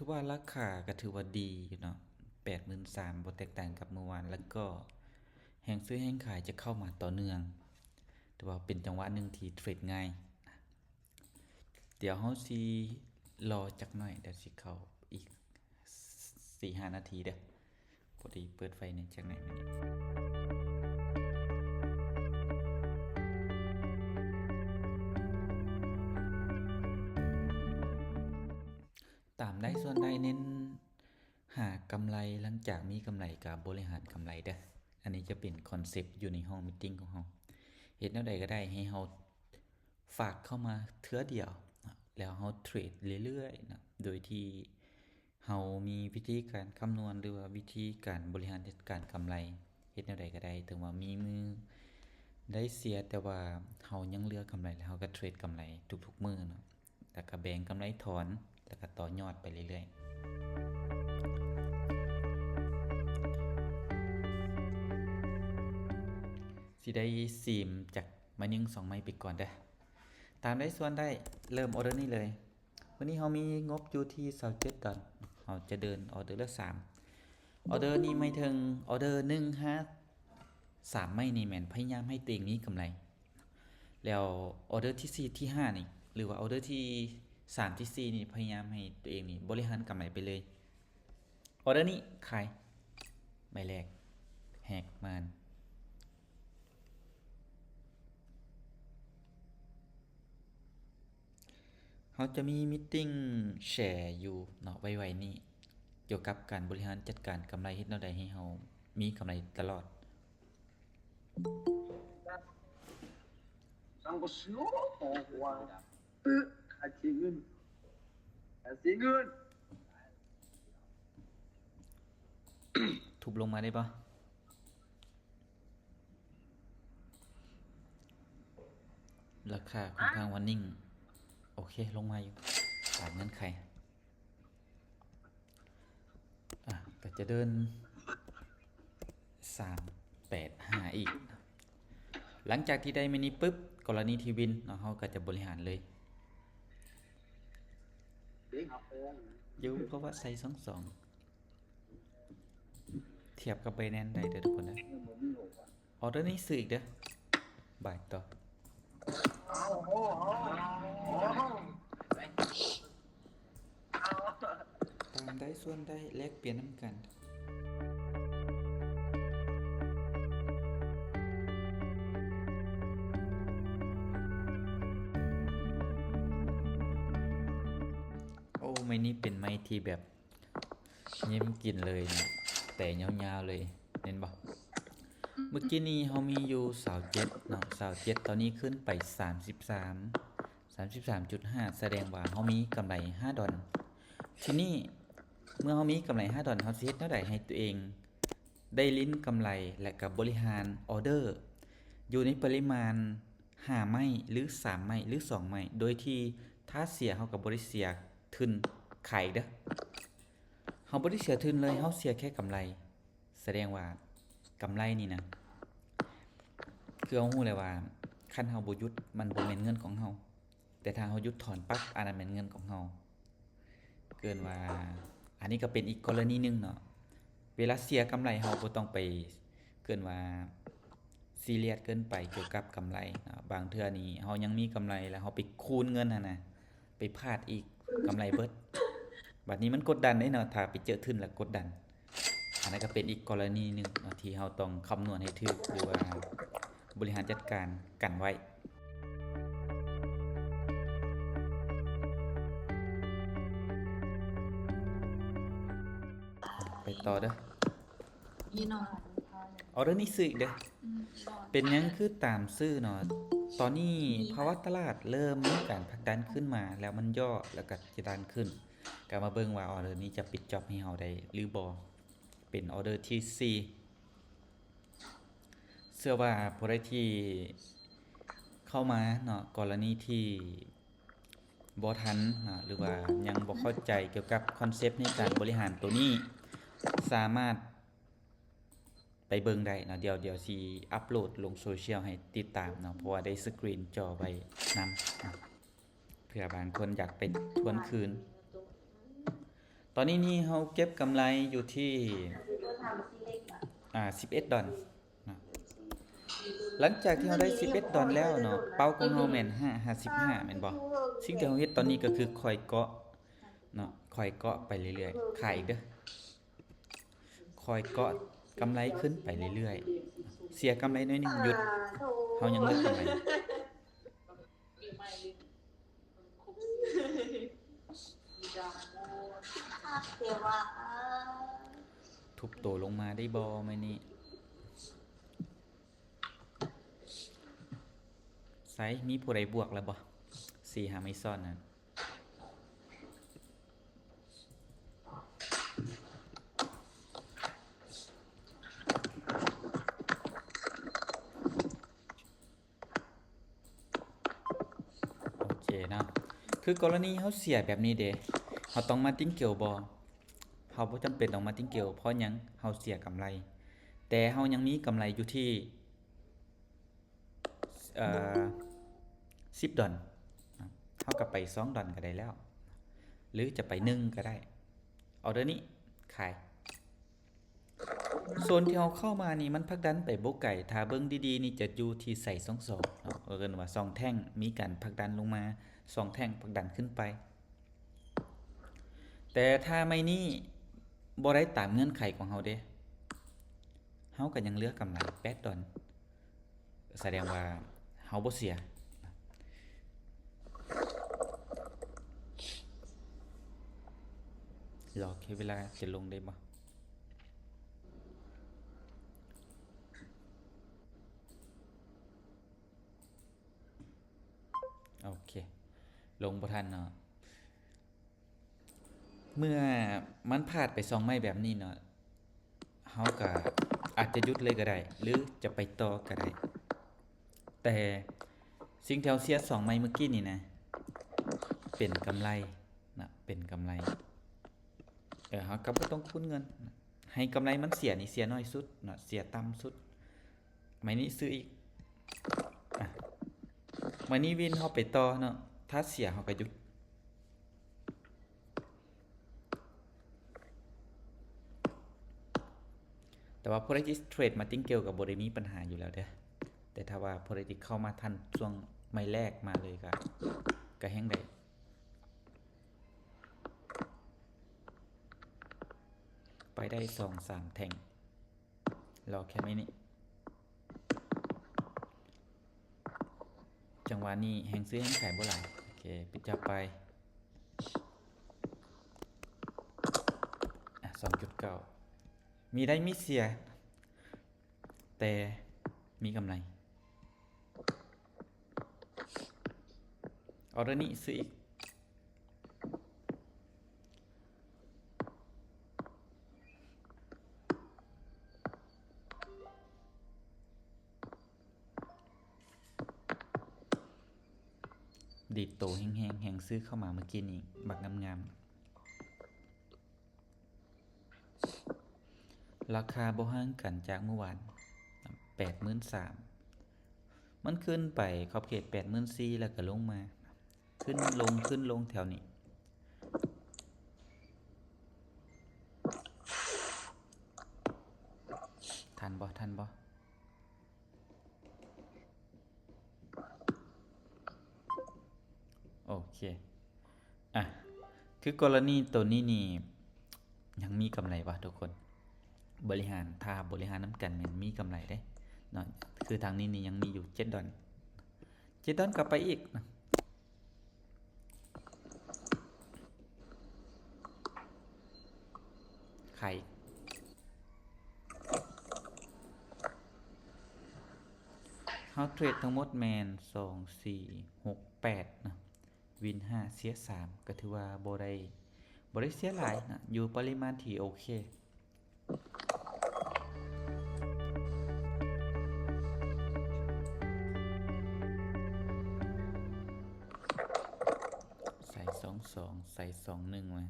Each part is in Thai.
ถือว่าราคาก็ถือว่าดีอยู่เนาะ83,000บ่แตกต่างกับเมื่อวานแล้วก็แฮงซื้อแฮงขายจะเข้ามาต่อเนื่องแต่ว่าเป็นจังหวะหนึ่งที่เทรดง่ายเดี๋ยวเฮาสิรอจักหน่อยเดี๋ยวสิเข้าอีก4-5นาทีเด้อพอดีเปิดไฟในจักหน่อยมานี้ตามได้ส่วนได้เน้นหากำไรหลังจากมีกำไรกับบริหารกำไรเด้ออันนี้จะเป็นคอนเซปต์อยู่ในห้องมีตติงของเฮาเฮ็ดแนวใดก็ได้ให้เฮาฝากเข้ามาเทื่อเดียวแล้วเฮาเทรดเรื่อยๆนะโดยที่เฮามีวิธีการคำนวณหรือว่าวิธีการบริหารจัดการกำไรเฮ็ดแนวใดก็ได้ถึงว่ามีมือได้เสียแต่ว่าเฮายังเหลือกำไรแล้วเฮาก็เทรดกำไรทุกๆมื้อเนาะแล้วก็แบ่งกำไรถอนแล้วก็ต่อยอดไปเรื่อยๆสิได้ซีมจากมา1 2ไม้ไปก่อนเด้อตามได้ส่วนได้เริ่มออเดอร์นี้เลยวันนี้เฮามีงบอยู่ที่27ดอลเฮาจะเดินออเดอร์ละ3ออเดอร์นี้หมายถึงออเดอร์1 5 3ไม้นี่แม่นพยายามให้ตัวเองมีกำไรแล้วออเดอร์ที่4ที่5นี่หรือว่าออเดอร์ที่3ที่4นี่พยายามให้ตัวเองนี่บริหารกำไรไปเลยออเดอร์นี้ขายใบแรกแหกมานเขาจะมีมีตติ้งแชร์อยู่เนาะไว้ๆนี่เกี่ยวกับการบริหารจัดการกำไรเฮ็ดแนวใดให้เฮามีกำไรตลอด上个小火锅还挺硬，还挺硬。 ทุบลงมาได้ปะราคาค่อนข้างว่านิ่งโอเคลงมาอยู่ตามเงื่อนไขก็จะเดิน385อีกหลังจากที่ได้มินิปุ๊บกรณีที่วินเนาะเฮาก็จะบริหารเลยอยู่เพราะว่าใส่22เทียบกับ Binance ได้เด้อทุกคนนะออเดอร์นี้ซื้ออีกเด้อบ่ายต่อตามได้ส่วนได้แลกเปลี่ยนน้ำกันโอ้ไม้นี้เป็นไม้ที่แบบยิ้มกินเลยเนี่ยแต่ยาวๆเลยเห็นบ่เมื่อกี้นี้เฮามีอยู่27เนาะ27ตอนนี้ขึ้นไป33.5แสดงว่าเฮามีกำไร5ดอลทีนี้เมื่อเฮามีกำไร5ดอลเฮาสิเฮ็ดแนวใดให้ตัวเองได้ลิ้นกำไรและกับบริหารออเดอร์อยู่ในปริมาณ5ไม้หรือ3ไม้หรือ2ไม้โดยที่ถ้าเสียเฮาก็บ่ได้เสียทุนขายเด้อเฮาบ่ได้เสียทุนเลยเฮาเสียแค่กำไรแสดงว่ากำไรนี่นะคือเฮาฮู้เลยว่าคันเฮาบ่หยุดมันบ่แม่นเงินของเฮาแต่ถ้าเฮาหยุดถอนปั๊บอันนั้นแม่นเงินของเฮาเกินว่าอันนี้ก็เป็นอีกกรณีหนึ่งเนาะเวลาเสียกำไรเฮาบ่ต้องไปเกินว่าซีเรียสเกินไปเกี่ยวกับกำไรเนาะบางเทื่อนี่เฮายังมีกำไรแล้วเฮาไปคูณเงินน่ะนะไปพลาดอีกกำไรเบิดบัดนี้มันกดดันเด้เนาะถ้าไปเจอทุนแล้วกดดันอันนั้นก็เป็นอีกกรณีหนึ่งเนาะที่เฮาต้องคำนวณให้ถูกหรือว่าบริหารจัดการกันไว้ไปต่อเด้อออเดอร์นี้ซื้ออีกเด้อเป็นหยังคือตามซื้อเนาะตอนนี้ภาวะตลาดเริ่มมีการผลักดันขึ้นมาแล้วมันย่อแล้วก็จะดันขึ้นก็มาเบิ่งว่าออเดอร์นี้จะปิดจ็อบให้เฮาได้หรือบ่เป็นออเดอร์ที่4เชื่อว่าผู้ใดที่เข้ามาเนาะกรณีที่บ่ทันหรือว่ายังบ่เข้าใจเกี่ยวกับคอนเซปต์ในการบริหารตัวนี้สามารถไปเบิ่งได้เนาะเดี๋ยวสิอัปโหลดลงโซเชียลให้ติดตามเนาะเพราะว่าได้สกรีนจอไว้นำเผื่อบางคนอยากไปทวนคืน ตอนนี้นี่เฮาเก็บกำไรอยู่ที่11 ดอลนะหลังจากที่เฮาได้11 ดอลแล้วเนาะเป้าของเฮาแม่น55แม่นบ่สิ่งที่เฮาเฮ็ดตอนนี้ก็คือคอยเกาะเนาะคอยเกาะไปเรื่อยๆขายอีกเด้อคอยเกาะกำไรขึ้นไปเรื่อยๆเสียกำไรน้อยหนึงหยุดเฮายังเหลือกำไรทุบโตลงมาได้บ่มื้อนี้ไสมีผู้ใดบวกแล้วบ่4-5ไม่ซ้อนนั่นโอเคเนาะคือกรณีเฮาเสียแบบนี้เด้เฮาต้องมาติ้งเกี่ยวบ่เฮาบ่จำเป็นต้องมาติ้งเกี่ยวเพราะหยังเฮาเสียกำไรแต่เฮายังมีกำไรอยู่ที่10 ดอลเท่ากับไป2 ดอลก็ได้แล้วหรือจะไป1ก็ได้ออเดอร์นี้ขายโซนที่เราเข้ามานี่มันผลักดันไปบ่ไกลถ้าเบิ่งดีๆนี่จะอยู่ที่ใส่22เนาะเอิ้นว่า2แท่งมีการผลักดันลงมา2แท่งผลักดันขึ้นไปแต่ถ้าไม่นี่บ่ได้ตามเงื่อนไขของเฮาเด้เฮาก็ยังเหลือกำไร8 ดอลแสดงว่าเฮาบ่เสียรอแค่เวลาจะลงได้บ่โอเคลงบ่ทันเนาะเมื่อมันพลาดไป2ไม้แบบนี้เนาะเฮาก็อาจจะหยุดเลยก็ได้หรือจะไปต่อก็ได้แต่สิ่งที่เราเสีย2ไม้เมื่อกี้นี่นะเป็นกำไรนะเป็นกำไรเฮาก็บ่ต้องคูณเงินให้กำไรมันเสียนี่เสียน้อยสุดเนาะเสียต่ำสุดไม้นี้ซื้ออีกอ่ะไม้นี้วินเฮาไปต่อเนาะถ้าเสียเฮาก็หยุดแต่ว่า Politics Trade Martingale ก็บ่ได้มีปัญหาอยู่แล้วเด้อแต่ถ้าว่า Politics เข้ามาทันช่วงไม่แรกมาเลยก็แฮงได้ไปได้ 2-3 แท่งรอแค่ไม่นี้จังหวะนี้แฮงซื้อแฮงขายบ่หลายโอเคปิดจับไป2.9 มีได้มีเสียแต่มีกำไรออเดอร์นี้ซื้ออีกดีดโตแห้งๆแห้งซื้อเข้ามาเมื่อกี้นี้บักงามๆราคาบ่ห่างกันจากเมื่อวาน 83,000 มันขึ้นไปขอบเขต 84,000 แล้วก็ลงมาขึ้นลงแถวนี้ทันบ่โอเคอ่ะคือกรณีตัวนี้นี่ยังมีกำไรวะทุกคนบริหารถ้าบริหารน้ำกันมันมีกำไรได้เนาะคือทางนี้นี่ยังมีอยู่7 ดอล7 ดอลกลับไปอีกนะขายเฮาเทรดทั้งหมดแมน2 4 6 8นะวิน5เสีย3ก็ถือว่าบ่ได้เสียหลายนะอยู่ปริมาณที่โอเคใส่22ใส่21มา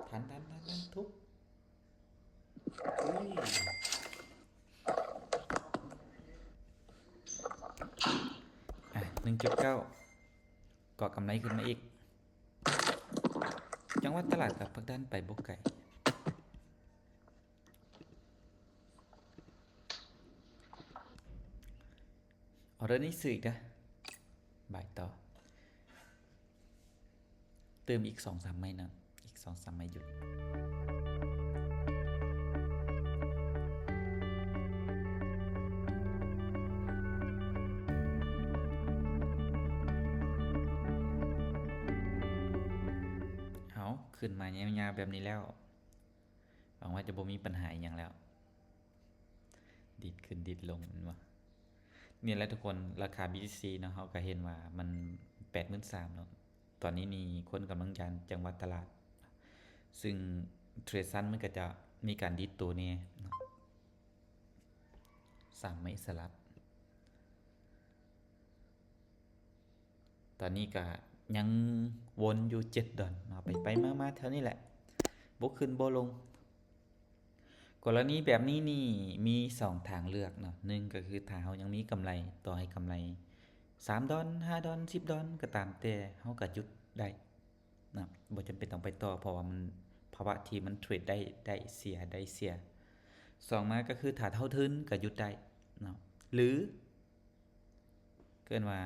ทันทุบอุ้ย 1.9 เกาะกำไรขึ้นมาอีก จังหวัดตลาดกับพักด้านไปบ่ไกลออเดอร์นี้ซื้ออีกนะบ่ายต่อ เติมอีก 2-3 ไม้นะอีก 2-3 ไม้หยุด เอาขึ้นมายาวๆแบบนี้แล้วหวังว่าจะบ่มีปัญหาอหย่างแล้ว ดิดขึ้นดิดลงมันวะเนี่ยแหละทุกคนราคา BTC เนาะเขาก็เห็นว่ามัน 83,000 เนาะตอนนี้นี่คนกำลังยันจังหวัดตลาด ซึ่งเทรดซันมันก็จะมีการดิดตัวเนี่ยเนาะ3 ไม้สลับ ตอนนี้ก็ยังวนอยู่7 ดอลเนาะไปมาๆแถวนี้แหละบ่ขึ้นบ่ลง กรณีแบบนี้นี่มี 2 ทางเลือกเนาะ1ก็คือถ้าเฮายังมีกำไรต่อให้กำไร3 ดอล5 ดอล10 ดอลก็ตามแต่เฮาก็หยุดได้นะบ่จำเป็นต้องไปต่อเพราะว่ามันภาวะที่มันเทรดได้เสีย2มาก็คือถ้าเท่าทุนก็หยุดได้เนาะหรือเกินว่า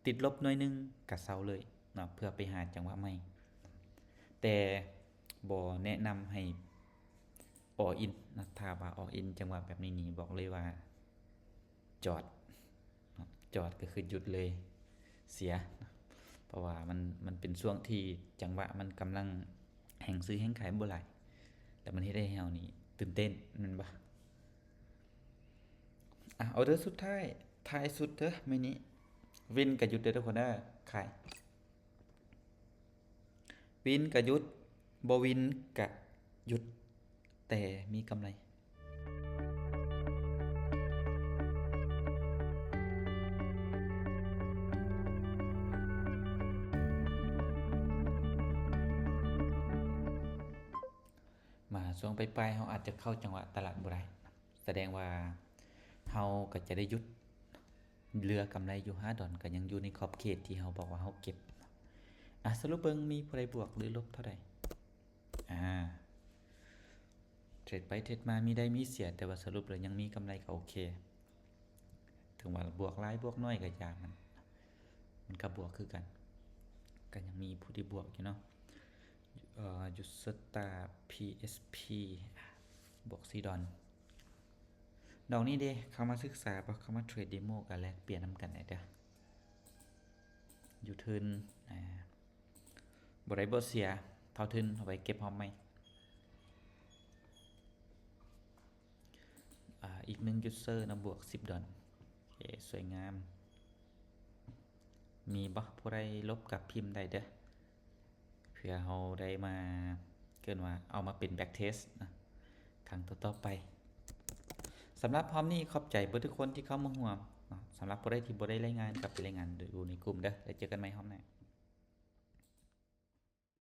ติดลบหน่อยนึงก็เซาเลยเนาะเพื่อไปหาจังหวะใหม่แต่บ่แนะนำให้all in นะถ้าว่า all in จังหวะแบบนี้นี่บอกเลยว่าจอดจอดก็คือหยุดเลยเสียนะเพราะว่ามันเป็นช่วงที่จังหวะมันกำลังแห่งซื้อแห่งขายบ่หลายแต่มันเฮ็ดให้เฮานี่ตื่นเต้นแม่นบ่เอาเด้อสุดท้ายสุดเด้อมื้อนี้วินก็หยุดเด้อทุกคนเด้อขายวินก็หยุดบ่วินก็หยุดแต่มีกำไร มาช่วงปลายๆเราอาจจะเข้าจังหวะตลาดบ่ได้แสดงว่าเราก็จะได้หยุดเหลือกำไรอยู่5 ดอลก็ยังอยู่ในขอบเขตที่เราบอกว่าเราเก็บสรุปเบิ่งมีผู้ใดบวกหรือลบเท่าใดเทรดไปเทรดมามีได้มีเสียแต่ว่าสรุปแล้วยังมีกำไรก็โอเคถึงว่าบวกหลายบวกน้อยก็อย่างมันก็บวกคือกันก็ยังมีผู้ที่บวกอยู่เนาะยูสตา PSP บวก4 ดอลดอกนี้เด้เข้ามาศึกษาบ่เข้ามาเทรดเดโมกันแลกเปลี่ยนนำกันได้เด้ออยู่ทุนบ่ได้บ่เสียเท่าทุนเอาไว้เก็บหอมใหม่อีก1ยูเซอร์นะบวก10 ดอลโอเคสวยงามมีบ่ผู้ใดลบกับพิมพ์ได้เด้อเพื่อเราได้มาเกินว่าเอามาเป็นแบ็กเทสนะครั้งต่อๆไปสำหรับพร้อมนี้ขอบใจเบิดทุกคนที่เข้ามาร่วมสำหรับผู้ใดที่บ่ได้รายงานกลับไปรายงานดูในกลุ่มเด้อแล้วเจอกันใหม่พร้อมหน้า